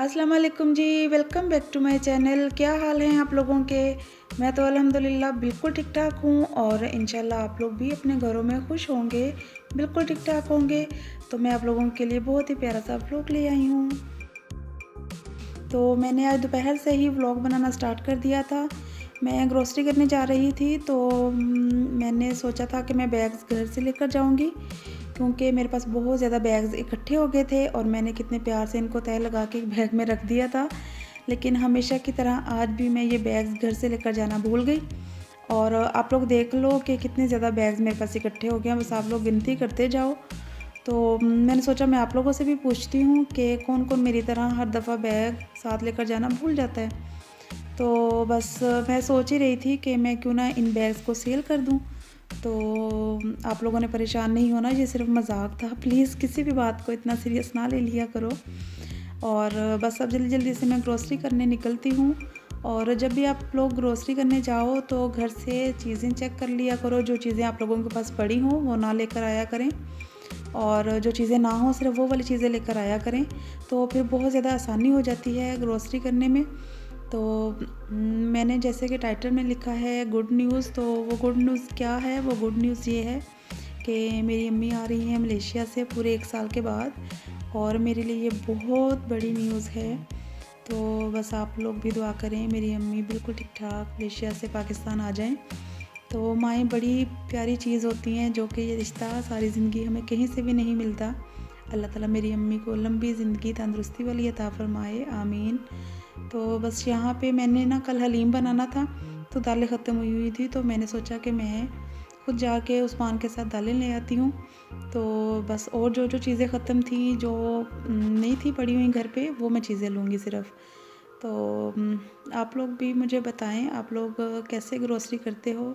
अस्सलाम वालेकुम जी, welcome back to my channel. क्या हाल हैं आप लोगों के? मैं तो अल्हम्दुलिल्लाह बिल्कुल ठीक-ठाक हूँ और इंशाल्लाह आप लोग भी अपने घरों में खुश होंगे, बिल्कुल ठीक-ठाक होंगे। तो मैं आप लोगों के लिए बहुत ही प्यारा-सा व्लॉग ले आई हूँ। तो मैंने आज दोपहर से ही व्लॉग बनाना स्टार्ट कर दिया था। मैं ग्रोसरी करने जा रही थी तो मैंने सोचा था कि मैं बैग्स घर से लेकर जाऊँगी, क्योंकि मेरे पास बहुत ज़्यादा बैग्स इकट्ठे हो गए थे और मैंने कितने प्यार से इनको तह लगा के एक बैग में रख दिया था। लेकिन हमेशा की तरह आज भी मैं ये बैग्स घर से लेकर जाना भूल गई और आप लोग देख लो कि कितने ज़्यादा बैग्स मेरे पास इकट्ठे हो गए हैं, बस आप लोग गिनती करते जाओ। तो मैंने सोचा मैं आप लोगों से भी पूछती हूँ कि कौन-कौन मेरी तरह हर दफ़ा बैग साथ लेकर जाना भूल जाता है। तो बस मैं सोच ही रही थी कि मैं क्यों ना इन बैग्स को सेल कर दूँ। तो आप लोगों ने परेशान नहीं होना, ये सिर्फ़ मज़ाक था। प्लीज़ किसी भी बात को इतना सीरियस ना ले लिया करो। और बस अब जल्दी-जल्दी से मैं ग्रोसरी करने निकलती हूँ। और जब भी आप लोग ग्रोसरी करने जाओ तो घर से चीज़ें चेक कर लिया करो, जो चीज़ें आप लोगों के पास पड़ी हों वो ना लेकर आया करें और जो चीज़ें ना हों सिर्फ़ वो वाली चीज़ें लेकर आया करें। तो फिर बहुत ज़्यादा आसानी हो जाती है ग्रोसरी करने में। तो मैंने जैसे कि टाइटल में लिखा है गुड न्यूज़, तो वो गुड न्यूज़ क्या है? वो गुड न्यूज़ ये है कि मेरी अम्मी आ रही हैं मलेशिया से पूरे 1 साल के बाद और मेरे लिए ये बहुत बड़ी न्यूज़ है। तो बस आप लोग भी दुआ करें मेरी अम्मी बिल्कुल ठीक-ठाक मलेशिया से पाकिस्तान आ जाएँ। तो माएँ बड़ी प्यारी चीज़ होती हैं, जो कि ये रिश्ता सारी ज़िंदगी हमें कहीं से भी नहीं मिलता। अल्लाह ताला मेरी अम्मी को लंबी ज़िंदगी तंदुरुस्ती वाली अता फ़रमाए, आमीन। तो बस यहाँ पे मैंने ना कल हलीम बनाना था, तो दालें ख़त्म हुई हुई थी, तो मैंने सोचा कि मैं खुद जाके उस्मान के साथ दालें ले आती हूँ। तो बस और जो-जो चीज़ें ख़त्म थी, जो नहीं थी पड़ी हुई घर पे, वो मैं चीज़ें लूँगी सिर्फ़। तो आप लोग भी मुझे बताएँ, आप लोग कैसे ग्रोसरी करते हो?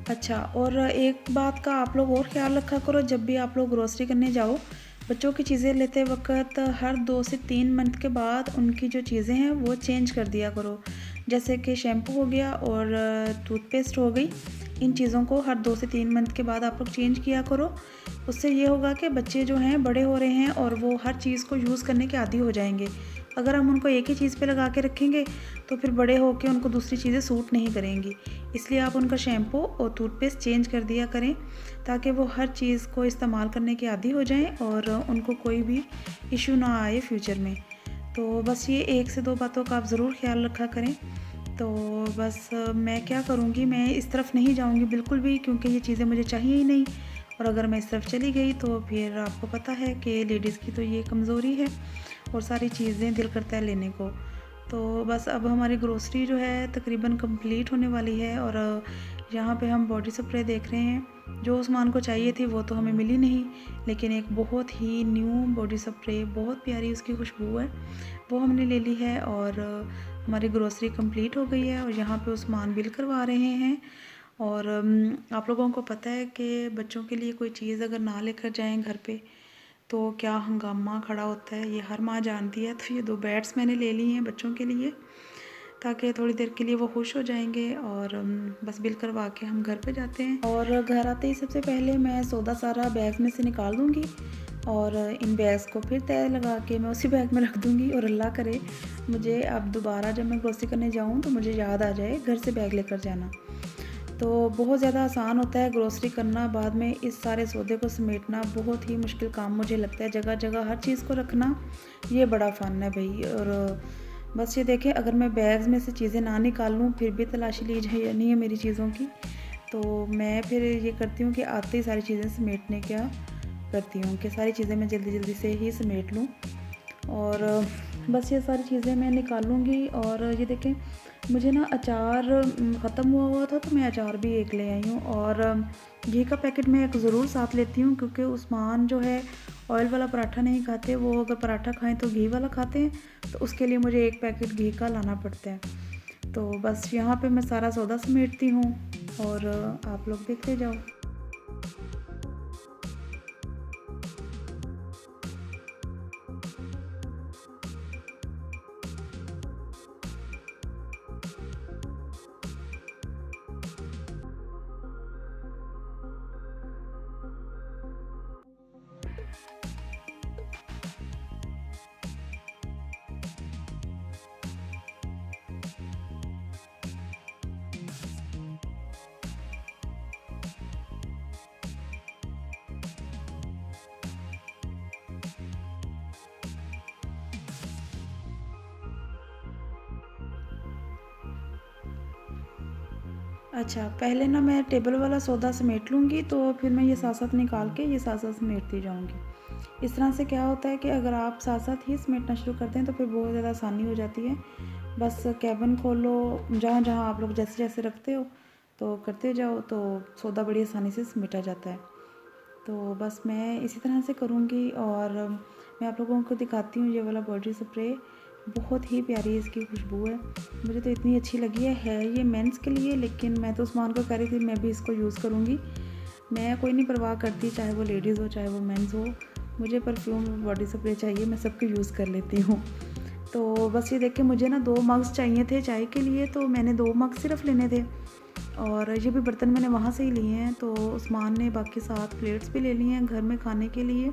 अच्छा, और एक बात का आप लोग और ख़्याल रखा करो, जब भी आप लोग ग्रोसरी करने जाओ, बच्चों की चीज़ें लेते वक़्त हर 2 से 3 मंथ के बाद उनकी जो चीज़ें हैं वो चेंज कर दिया करो। जैसे कि शैम्पू हो गया और टूथपेस्ट हो गई, इन चीज़ों को हर 2 से 3 मंथ के बाद आप लोग चेंज किया करो। उससे ये होगा कि बच्चे जो हैं बड़े हो रहे हैं और वो हर चीज़ को यूज़ करने के आदी हो जाएँगे। अगर हम उनको एक ही चीज़ पे लगा के रखेंगे, तो फिर बड़े होके उनको दूसरी चीज़ें सूट नहीं करेंगी। इसलिए आप उनका शैम्पू और टूथपेस्ट चेंज कर दिया करें, ताकि वो हर चीज़ को इस्तेमाल करने के आदी हो जाएँ और उनको कोई भी इश्यू ना आए फ्यूचर में। तो बस ये 1 से 2 बातों का आप ज़रूर ख़्याल रखा करें। तो बस मैं क्या करूँगी, मैं इस तरफ नहीं जाऊँगी बिल्कुल भी, क्योंकि ये चीज़ें मुझे चाहिए ही नहीं। और अगर मैं इस तरफ चली गई तो फिर आपको पता है कि लेडीज़ की तो ये कमज़ोरी है और सारी चीज़ें दिल करता है लेने को। तो बस अब हमारी ग्रोसरी जो है तकरीबन कंप्लीट होने वाली है और यहाँ पे हम बॉडी स्प्रे देख रहे हैं। जो उस्मान को चाहिए थी वो तो हमें मिली नहीं, लेकिन एक बहुत ही न्यू बॉडी स्प्रे, बहुत प्यारी उसकी खुशबू है, वो हमने ले ली है और हमारी ग्रोसरी कंप्लीट हो गई है। और यहाँ पे उस्मान बिल करवा रहे हैं। और आप लोगों को पता है कि बच्चों के लिए कोई चीज़ अगर ना लेकर जाएँ घर पे, तो क्या हंगामा खड़ा होता है, ये हर माँ जानती है। तो ये 2 बैट्स मैंने ले ली हैं बच्चों के लिए, ताकि थोड़ी देर के लिए वो खुश हो जाएँगे और बस बिल करवा के हम घर पे जाते हैं। और घर आते ही सबसे पहले मैं सौदा सारा बैग में से निकाल दूँगी और इन बैग्स को फिर तय लगा के मैं उसी बैग में रख दूँगी और अल्लाह करे मुझे अब दोबारा जब मैं ग्रोसरी करने जाऊँ तो मुझे याद आ जाए घर से बैग लेकर जाना। तो बहुत ज़्यादा आसान होता है ग्रोसरी करना, बाद में इस सारे सौदे को समेटना बहुत ही मुश्किल काम मुझे लगता है। जगह-जगह हर चीज़ को रखना, ये बड़ा फ़न है भई। और बस ये देखें, अगर मैं बैग्स में से चीज़ें ना निकालूँ फिर भी तलाशी ली जानी है मेरी चीज़ों की, तो मैं फिर ये करती हूँ कि आते ही सारी चीज़ें समेटने का करती हूँ कि सारी चीज़ें मैं जल्दी-जल्दी से ही समेट लूँ। और बस ये सारी चीज़ें मैं निकालूँगी। और ये देखें, मुझे ना अचार ख़त्म हुआ हुआ था, तो मैं अचार भी एक ले आई हूँ। और घी का पैकेट मैं एक ज़रूर साथ लेती हूँ, क्योंकि उस्मान जो है ऑयल वाला पराठा नहीं खाते, वो अगर पराठा खाएं तो घी वाला खाते हैं, तो उसके लिए मुझे एक पैकेट घी का लाना पड़ता है। तो बस यहाँ पे मैं सारा सौदा समेटती हूँ और आप लोग देखते जाओ। अच्छा, पहले ना मैं टेबल वाला सौदा समेट लूँगी, तो फिर मैं ये साथ-साथ निकाल के ये साथ-साथ समेटती जाऊँगी। इस तरह से क्या होता है कि अगर आप साथ-साथ ही समेटना शुरू करते हैं, तो फिर बहुत ज़्यादा आसानी हो जाती है। बस कैबिन खोलो, जहाँ-जहाँ आप लोग जैसे-जैसे रखते हो, तो करते जाओ, तो सौदा बड़ी आसानी से समेटा जाता है। तो बस मैं इसी तरह से करूँगी। और मैं आप लोगों को दिखाती हूँ ये वाला बॉडी स्प्रे। बहुत ही प्यारी इसकी खुशबू है, मुझे तो इतनी अच्छी लगी है ये मेंस के लिए, लेकिन मैं तो उस्मान को कह रही थी मैं भी इसको यूज़ करूँगी। मैं कोई नहीं परवाह करती, चाहे वो लेडीज़ हो चाहे वो मेंस हो, मुझे परफ्यूम बॉडी स्प्रे चाहिए, मैं सबको यूज़ कर लेती हूँ। तो बस ये देखिए, मुझे ना 2 मग्स चाहिए थे चाय के लिए, तो मैंने 2 मग सिर्फ लेने थे। और ये भी बर्तन मैंने वहाँ से ही लिए हैं। तो उस्मान ने बाकी 7 प्लेट्स भी ले लिए हैं घर में खाने के लिए।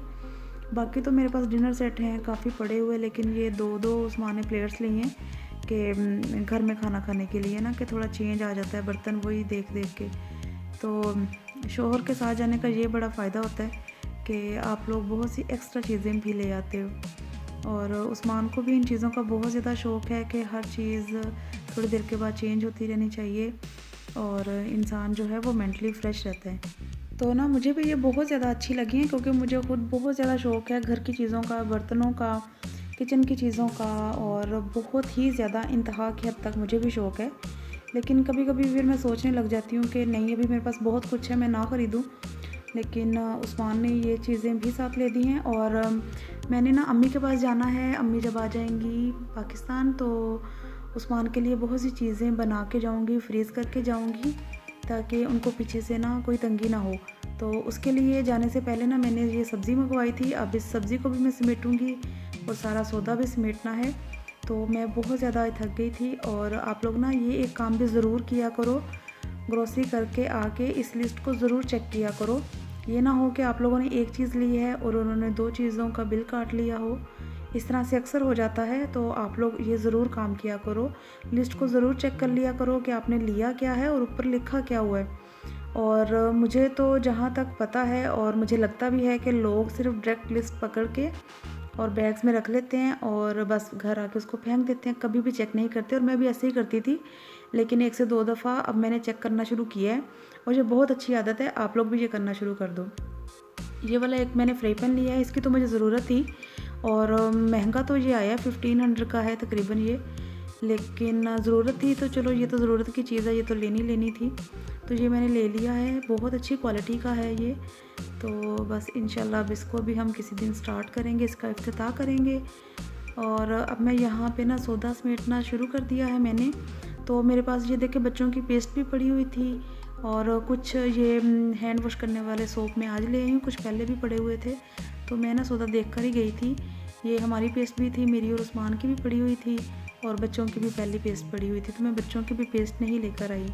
बाकी तो मेरे पास डिनर सेट हैं काफ़ी पड़े हुए, लेकिन ये 2-2 उस्मान ने प्लेट्स ली हैं कि घर में खाना खाने के लिए ना, कि थोड़ा चेंज आ जाता है बर्तन वही देख-देख के। तो शौहर के साथ जाने का ये बड़ा फ़ायदा होता है कि आप लोग बहुत सी एक्स्ट्रा चीज़ें भी ले आते हो। और उस्मान को भी इन चीज़ों का बहुत ज़्यादा शौक़ है कि हर चीज़ थोड़ी देर के बाद चेंज होती रहनी चाहिए, और इंसान जो है वो मेंटली फ्रेश रहता है। तो ना मुझे भी ये बहुत ज़्यादा अच्छी लगी हैं, क्योंकि मुझे खुद बहुत ज़्यादा शौक़ है घर की चीज़ों का, बर्तनों का, किचन की चीज़ों का, और बहुत ही ज़्यादा इंतहा की हद तक मुझे भी शौक़ है। लेकिन कभी-कभी फिर मैं सोचने लग जाती हूँ कि नहीं, अभी मेरे पास बहुत कुछ है, मैं ना ख़रीदूँ। लेकिन उस्मान ने ये चीज़ें भी साथ ले दी हैं। और मैंने ना अम्मी के पास जाना है, अम्मी जब आ जाएंगी पाकिस्तान, तो उस्मान के लिए बहुत सी चीज़ें बना के जाऊंगी, फ्रीज़ करके जाऊंगी, ताकि उनको पीछे से ना कोई तंगी ना हो। तो उसके लिए जाने से पहले ना मैंने ये सब्ज़ी मंगवाई थी, अब इस सब्ज़ी को भी मैं समेटूंगी और सारा सौदा भी समेटना है। तो मैं बहुत ज़्यादा थक गई थी। और आप लोग ना ये एक काम भी ज़रूर किया करो, ग्रोसरी करके आके इस लिस्ट को ज़रूर चेक किया करो। ये ना हो कि आप लोगों ने एक चीज़ ली है और उन्होंने 2 चीज़ों का बिल काट लिया हो। इस तरह से अक्सर हो जाता है, तो आप लोग ये ज़रूर काम किया करो, लिस्ट को ज़रूर चेक कर लिया करो कि आपने लिया क्या है और ऊपर लिखा क्या हुआ है। और मुझे तो जहाँ तक पता है और मुझे लगता भी है कि लोग सिर्फ डायरेक्ट लिस्ट पकड़ के और बैग्स में रख लेते हैं और बस घर आके उसको फेंक देते हैं, कभी भी चेक नहीं करते। और मैं भी ऐसे ही करती थी, लेकिन 1 से 2 दफ़ा अब मैंने चेक करना शुरू किया है और ये बहुत अच्छी आदत है, आप लोग भी ये करना शुरू कर दो। ये वाला एक मैंने फ्राई पैन लिया है, इसकी तो मुझे ज़रूरत थी और महंगा तो ये आया 1500 का है तकरीबन ये, लेकिन ज़रूरत थी तो चलो, ये तो ज़रूरत की चीज़ है, ये तो लेनी थी, तो ये मैंने ले लिया है। बहुत अच्छी क्वालिटी का है ये। तो बस इंशाल्लाह अब इसको भी हम किसी दिन स्टार्ट करेंगे, इसका इफ्तिताह करेंगे। और अब मैं यहाँ पे ना सौदा समेटना शुरू कर दिया है मैंने। तो मेरे पास ये देखे बच्चों की पेस्ट भी पड़ी हुई थी और कुछ ये हैंड वॉश करने वाले सोप मैं आज ले आई हूँ, कुछ पहले भी पड़े हुए थे, तो मैं ना सौदा देख कर ही गई थी। ये हमारी पेस्ट भी थी, मेरी और उस्मान की भी पड़ी हुई थी और बच्चों की भी पहली पेस्ट पड़ी हुई थी, तो मैं बच्चों की भी पेस्ट नहीं लेकर आई।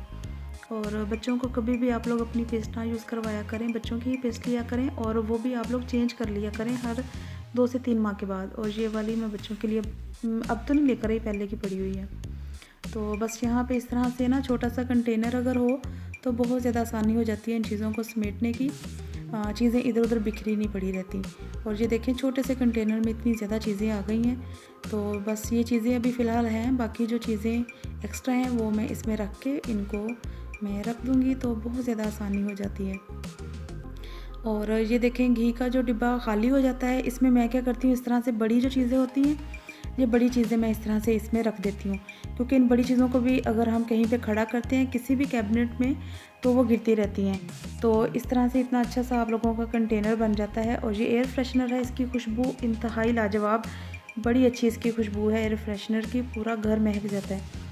और बच्चों को कभी भी आप लोग अपनी पेस्ट ना यूज़ करवाया करें, बच्चों की ही पेस्ट लिया करें और वो भी आप लोग चेंज कर लिया करें हर 2 से 3 माह के बाद। और ये वाली मैं बच्चों के लिए अब तो नहीं लेकर आई, पहले की पड़ी हुई है। तो बस यहाँ पे इस तरह से ना छोटा सा कंटेनर अगर हो तो बहुत ज़्यादा आसानी हो जाती है इन चीज़ों को समेटने की, चीज़ें इधर उधर बिखरी नहीं पड़ी रहती। और ये देखें, छोटे से कंटेनर में इतनी ज़्यादा चीज़ें आ गई हैं। तो बस ये चीज़ें अभी फ़िलहाल हैं, बाकी जो चीज़ें एक्स्ट्रा हैं वो मैं इसमें रख के इनको मैं रख दूँगी, तो बहुत ज़्यादा आसानी हो जाती है। और ये देखें, घी का जो डिब्बा खाली हो जाता है, इसमें मैं क्या करती हूँ, इस तरह से बड़ी जो चीज़ें होती हैं ये बड़ी चीज़ें मैं इस तरह से इसमें रख देती हूँ, क्योंकि इन बड़ी चीज़ों को भी अगर हम कहीं पे खड़ा करते हैं किसी भी कैबिनेट में तो वो गिरती रहती हैं। तो इस तरह से इतना अच्छा सा आप लोगों का कंटेनर बन जाता है। और ये एयर फ्रेशनर है, इसकी खुशबू इंतहाई लाजवाब, बड़ी अच्छी इसकी खुशबू है एयर फ्रेशनर की, पूरा घर महक जाता है।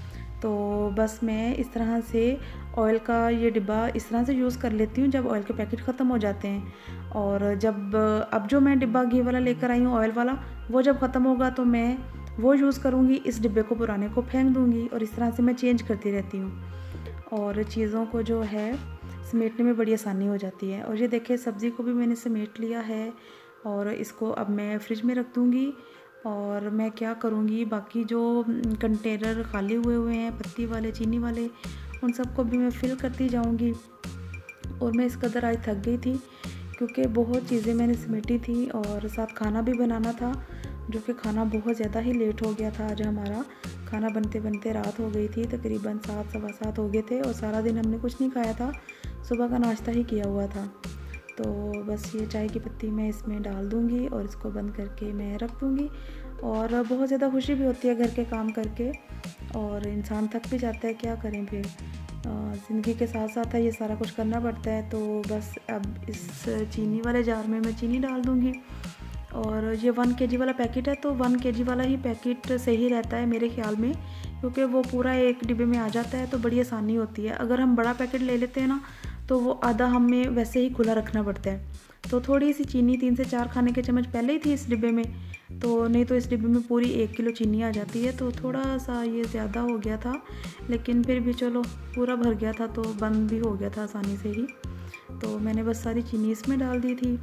तो बस मैं इस तरह से ऑयल का ये डिब्बा इस तरह से यूज़ कर लेती हूँ जब ऑयल के पैकेट ख़त्म हो जाते हैं। और जब अब जो मैं डिब्बा घी वाला लेकर आई हूँ ऑयल वाला, वो जब ख़त्म होगा तो मैं वो यूज़ करूँगी, इस डिब्बे को पुराने को फेंक दूँगी। और इस तरह से मैं चेंज करती रहती हूँ और चीज़ों को जो है समेटने में बड़ी आसानी हो जाती है। और ये देखिए सब्ज़ी को भी मैंने समेट लिया है और इसको अब मैं फ्रिज में रख दूँगी। और मैं क्या करूँगी, बाकी जो कंटेनर खाली हुए हैं पत्ती वाले, चीनी वाले, उन सबको भी मैं फ़िल करती जाऊँगी। और मैं इस कदर आज थक गई थी क्योंकि बहुत चीज़ें मैंने समेटी थी और साथ खाना भी बनाना था, जो कि खाना बहुत ज़्यादा ही लेट हो गया था। आज हमारा खाना बनते बनते रात हो गई थी, तकरीबन 7 सवा 7 हो गए थे और सारा दिन हमने कुछ नहीं खाया था, सुबह का नाश्ता ही किया हुआ था। तो बस ये चाय की पत्ती मैं इसमें डाल दूँगी और इसको बंद करके मैं रख दूँगी। और बहुत ज़्यादा खुशी भी होती है घर के काम करके, और इंसान थक भी जाता है, क्या करें फिर, ज़िंदगी के साथ साथ है ये सारा कुछ करना पड़ता है। तो बस अब इस चीनी वाले जार में मैं चीनी डाल दूँगी। और ये 1 केजी वाला पैकेट है, तो 1 केजी वाला ही पैकेट सही रहता है मेरे ख़्याल में, क्योंकि वो पूरा एक डिब्बे में आ जाता है तो बड़ी आसानी होती है। अगर हम बड़ा पैकेट ले लेते हैं ना, तो वो आधा हमें वैसे ही खुला रखना पड़ता है। तो थोड़ी सी चीनी 3 से 4 खाने के चम्मच पहले ही थी इस डिब्बे में, तो नहीं तो इस डिब्बे में पूरी 1 किलो चीनी आ जाती है। तो थोड़ा सा ये ज़्यादा हो गया था, लेकिन फिर भी चलो पूरा भर गया था तो बंद भी हो गया था आसानी से ही। तो मैंने बस सारी चीनी इसमें डाल दी थी।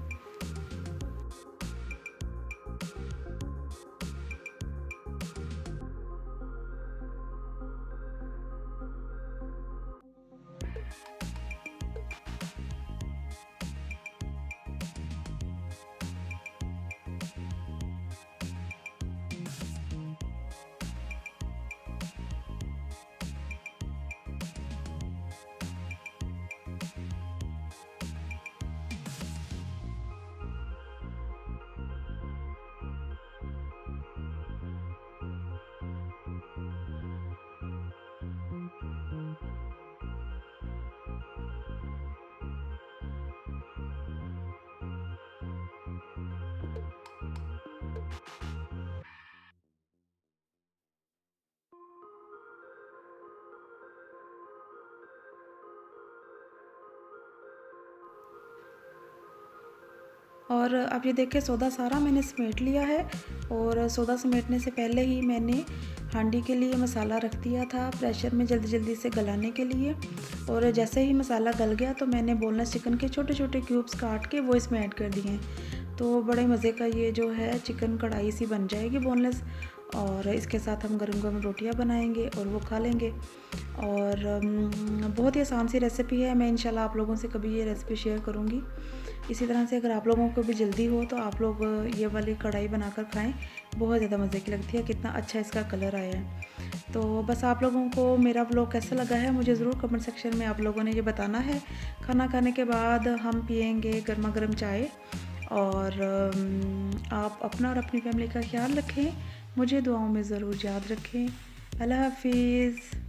और अब ये देखिए सौदा सारा मैंने समेट लिया है। और सौदा समेटने से पहले ही मैंने हांडी के लिए मसाला रख दिया था प्रेशर में जल्दी जल्दी से गलाने के लिए। और जैसे ही मसाला गल गया तो मैंने बोनलेस चिकन के छोटे छोटे क्यूब्स काट के वो इसमें ऐड कर दिए हैं। तो बड़े मज़े का ये जो है चिकन कढ़ाई सी बन जाएगी बोनलेस। और इसके साथ हम गरम गरम रोटियां बनाएंगे और वो खा लेंगे। और बहुत ही आसान सी रेसिपी है, मैं इंशाल्लाह आप लोगों से कभी ये रेसिपी शेयर करूँगी। इसी तरह से अगर आप लोगों को भी जल्दी हो तो आप लोग ये वाली कढ़ाई बनाकर खाएं, बहुत ज़्यादा मज़े की लगती है। कितना अच्छा इसका कलर आया है। तो बस आप लोगों को मेरा व्लॉग कैसा लगा है मुझे ज़रूर कमेंट सेक्शन में आप लोगों ने ये बताना है। खाना खाने के बाद हम पियेंगे गर्मा गर्म चाय। और आप अपना और अपनी फैमिली का ख्याल रखें, मुझे दुआओं में ज़रूर याद रखें। अल्लाह हाफिज़।